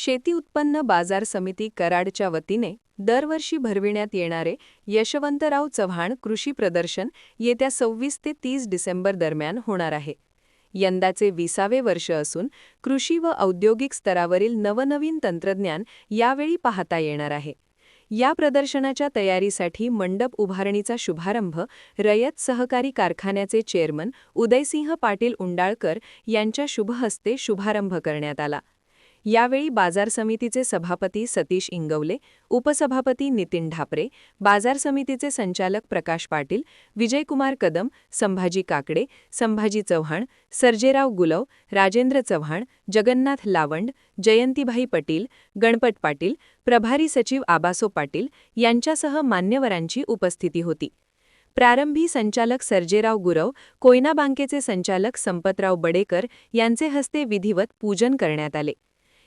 शेती उत्पन्न बाजार समिती कराडच्या वतीने दरवर्षी भरविण्यात येणारे यशवंतराव चव्हाण कृषी प्रदर्शन येत्या 26 ते 30 डिसेंबर दरम्यान होणार आहे. यंदाचे 20वे वर्ष असून कृषी व औद्योगिक स्तरावरील नवनवीन तंत्रज्ञान यावेळी पाहता येणार आहे. या प्रदर्शनाच्या तयारीसाठी मंडप उभारणीचा शुभारंभ रयत सहकारी कारखान्याचे चेअरमन उदयसिंह पाटील उंडाळकर यांच्या शुभहस्ते शुभारंभ करण्यात आला. यावेळी बाजार समितीचे सभापती सतीश इंगवले, उपसभापती नितीन ढापरे, बाजार समितीचे संचालक प्रकाश पाटील, विजयकुमार कदम, संभाजी काकडे, संभाजी चव्हाण, सर्जेराव गुलव, राजेंद्र चव्हाण, जगन्नाथ लावंड, जयंतीभाई पटील, गणपत पाटील, प्रभारी सचिव आबासो पाटील यांच्यासह मान्यवरांची उपस्थिती होती. प्रारंभी संचालक सर्जेराव गुरव, कोयना बँकेचे संचालक संपतराव बडेकर यांचे हस्ते विधिवत पूजन करण्यात आले.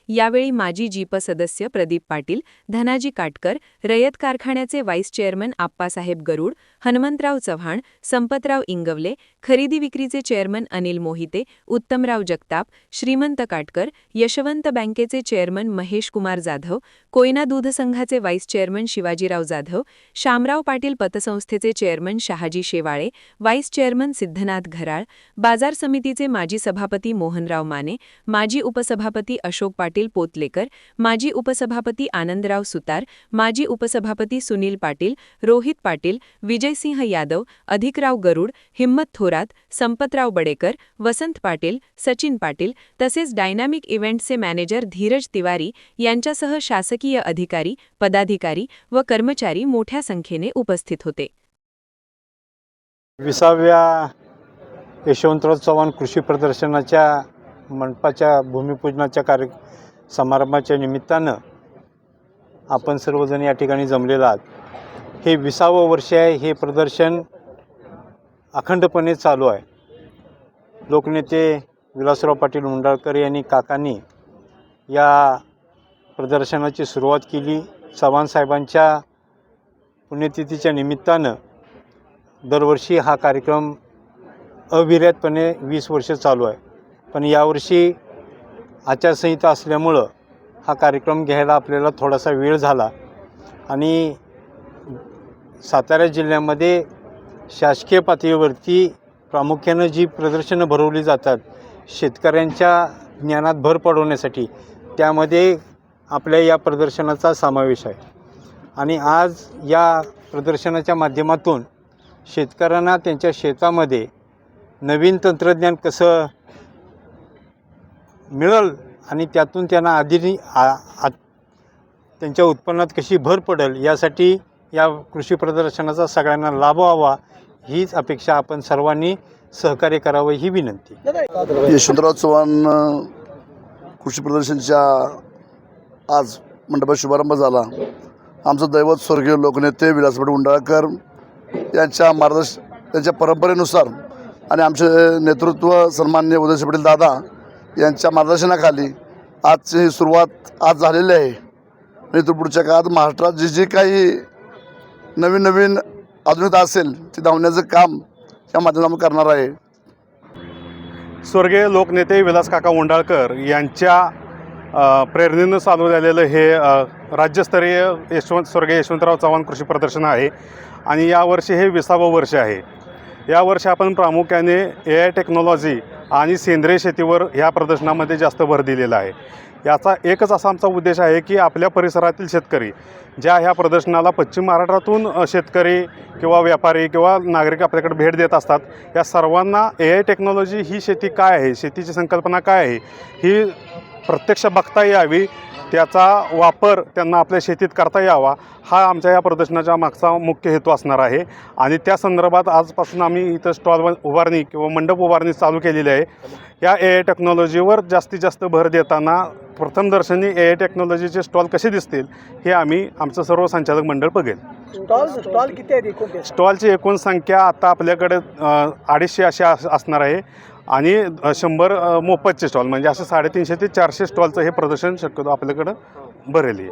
यावेळी माजी जीप सदस्य प्रदीप पाटील, धनाजी काटकर, रयत कारखान्याचे व्हाईस चेअरमन आप्पासाहेब गरुड, हनुमंतराव चव्हाण, संपतराव इंगवले, खरेदी विक्रीचे चेअरमन अनिल मोहिते, उत्तमराव जगताप, श्रीमंत काटकर, यशवंत बँकेचे चेअरमन महेश कुमार जाधव, कोयना दूध संघाचे व्हाईस चेअरमन शिवाजीराव जाधव, शामराव पाटील पतसंस्थेचे chairman Shahaji Shewale, vice chairman Siddhanath Gharal, बाजार समितीचे माजी सभापती मोहनराव माने, माजी उपसभापती अशोक पाटील पोतलेकर, माजी उपसभापती आनंदराव सुतार, माजी उपसभापती सुनील पाटील, रोहित पाटील, विजयसिंह यादव, अधिकराव गरुड, हिम्मत थोरात, संपतराव बडेकर, वसंत पाटील, सचिन पाटील तसेच डायनामिक इव्हेंट्सचे मॅनेजर धीरज तिवारी यांच्यासह शासकीय अधिकारी, पदाधिकारी व कर्मचारी मोठ्या संख्येने उपस्थित होते. 20व्या यशवंतराव चव्हाण कृषी प्रदर्शनाच्या मंडपाच्या भूमिपूजनाच्या समारंभाच्या निमित्तानं आपण सर्वजण या ठिकाणी जमलेलो आहात. हे 20वं वर्ष आहे. हे प्रदर्शन अखंडपणे चालू आहे. लोकनेते विलासराव पाटील उंडाळकर यांनी काकांनी या प्रदर्शनाची सुरुवात केली. चव्हाण साहेबांच्या पुण्यतिथीच्या निमित्तानं दरवर्षी हा कार्यक्रम अविरतपणे 20 वर्ष चालू आहे. पण यावर्षी आचारसंहिता असल्यामुळं हा कार्यक्रम घ्यायला आपल्याला थोडासा वेळ झाला आणि सातारा जिल्ह्यामध्ये शासकीय पातळीवरती प्रामुख्यानं जी प्रदर्शनं भरवली जातात शेतकऱ्यांच्या ज्ञानात भर पडवण्यासाठी, त्यामध्ये आपल्या या प्रदर्शनाचा समावेश आहे. आणि आज या प्रदर्शनाच्या माध्यमातून शेतकऱ्यांना त्यांच्या शेतामध्ये नवीन तंत्रज्ञान कसं मिळेल आणि त्यातून त्यांना त्यांच्या उत्पन्नात कशी भर पडेल यासाठी या कृषी प्रदर्शनाचा सगळ्यांना लाभ व्हावा हीच अपेक्षा आपण सर्वांनी सहकार्य करावं ही विनंती. यशवंतराव चव्हाण कृषी प्रदर्शनच्या आज मंडपात शुभारंभ झाला. आमचं दैवत स्वर्गीय लोकनेते विलास पाटील उंडाळकर त्यांच्या परंपरेनुसार आणि आमचे नेतृत्व सन्माननीय उदयसिंह पाटील दादा यांच्या मार्गदर्शनाखाली आजची ही सुरुवात आज झालेली आहे. आणि तो पुढच्या काळात महाराष्ट्रात जी काही नवीन आधुनिकता असेल ती धावण्याचं काम या माध्यमातून करणार आहे. स्वर्गीय लोकनेते विलास काका उंडाळकर यांच्या प्रेरणेनं चालू झालेलं हे राज्यस्तरीय स्वर्गीय यशवंतराव चव्हाण कृषी प्रदर्शन आहे आणि यावर्षी हे 20वं वर्ष आहे. यावर्षी आपण प्रामुख्याने AI टेक्नॉलॉजी आणि सेंद्रिय शेतीवर ह्या प्रदर्शनामध्ये जास्त भर दिलेला आहे. याचा एकच असा आमचा उद्देश आहे की आपल्या परिसरातील शेतकरी ज्या ह्या प्रदर्शनाला पश्चिम महाराष्ट्रातून शेतकरी किंवा व्यापारी किंवा नागरिक आपल्याकडे भेट देत असतात, या सर्वांना AI टेक्नॉलॉजी ही शेती काय आहे, शेतीची संकल्पना काय आहे ही प्रत्यक्ष बघता यावी, त्याचा वापर त्यांना आपल्या शेतीत करता यावा हा आमच्या या प्रदर्शनाच्या मागचा मुख्य हेतू असणार आहे. आणि त्या संदर्भात आजपासून आम्ही इथं स्टॉल उभारणी किंवा मंडप उभारणी चालू केलेली आहे. या AI टेक्नॉलॉजीवर जास्तीत जास्त भर देताना प्रथमदर्शनी AI टेक्नॉलॉजीचे स्टॉल कसे दिसतील हे आमचं सर्व संचालक मंडळ बघेल. स्टॉल किती आहेत? स्टॉलची एकूण संख्या आता आपल्याकडे 250 अशी असणार आहे आणि 100 मोफतचे स्टॉल, म्हणजे असे 350 ते 400 स्टॉलचं हे प्रदर्शन शक्यतो आपल्याकडं भरेल.